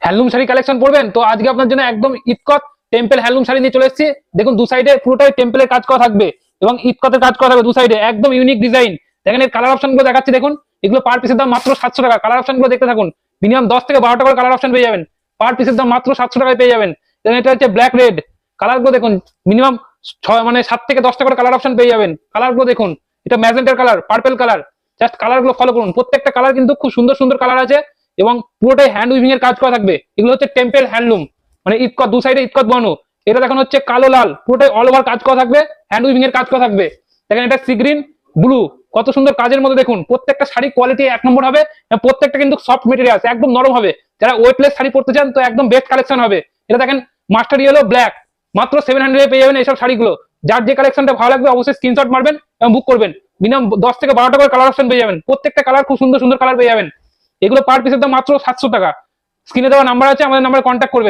Handloom sari collection পড়বেন তো আজকে আপনার জন্য একদম ইতকত টেম্পল হ্যান্ডলুম শাড়ি নিয়ে চলে এসেছি। দেখুন দু সাইডে পুরোটাই টেম্পলের কাজ করা থাকবে এবং ইতকতের কাজ করা থাকবে দু সাইডে, একদম ইউনিক ডিজাইন। দেখেন এর কালার অপশন গুলো দেখাচ্ছি, দেখুন এগুলো পার পিসের দাম মাত্র 700 টাকা। কালার অপশন গুলো দেখতে থাকুন, মিনিমাম 10 থেকে 12টা করে কালার অপশন পেয়ে যাবেন। পার পিসের দাম মাত্র 700 টাকায় পেয়ে যাবেন। দেখেন এটা হচ্ছে ব্ল্যাক রেড, কালার গুলো দেখুন মিনিমাম 7 থেকে 10টা করে কালার অপশন পেয়ে যাবেন। কালার গুলো দেখুন, এটা ম্যাজেন্টার colour, purple colour, just colour গুলো ফলো করুন। প্রত্যেকটা কালার কিন্তু খুব সুন্দর সুন্দর কালার আছে এবং পুরোটাই হ্যান্ড উইভিং এর কাজ করা থাকবে। এগুলো হচ্ছে টেম্পল হ্যান্ডলুম, মানে ইতকত, দু সাইডে ইতকত বানো। এটা দেখানো হচ্ছে কালো লাল, পুরোটাই অল ওভার কাজ করা থাকবে, হ্যান্ড উইভিং এর কাজ করা থাকবে। দেখেন এটা সি গ্রিন ব্লু, কত সুন্দর কাজের মধ্যে। দেখুন প্রত্যেকটা শাড়ি কোয়ালিটি 1 নম্বর হবে, প্রত্যেকটা কিন্তু সফট মেটেরিয়াল, একদম নরম হবে। যারা ওয়েটলেস শাড়ি পরতে চান তো একদম বেস্ট কালেকশন হবে। এটা দেখেন মাস্টার ইয়েলো ব্ল্যাক, মাত্র 700 পেয়ে যাবেন এইসব শাড়িগুলো। যার যে কালেকশনটা ভালো লাগবে অবশ্যই স্ক্রিনশট মারবেন এবং বুক করবেন। মিনিমাম 10 থেকে 12টা করে কালার অপশন পেয়ে যাবেন, প্রত্যেকটা কালার খুব সুন্দর সুন্দর কালার পেয়ে যাবেন। এগুলো পার পিসের দাম মাত্র 700 টাকা। স্ক্রিনে দেওয়া নাম্বার আছে, আমাদের নাম্বারে কন্ট্যাক্ট করবেন।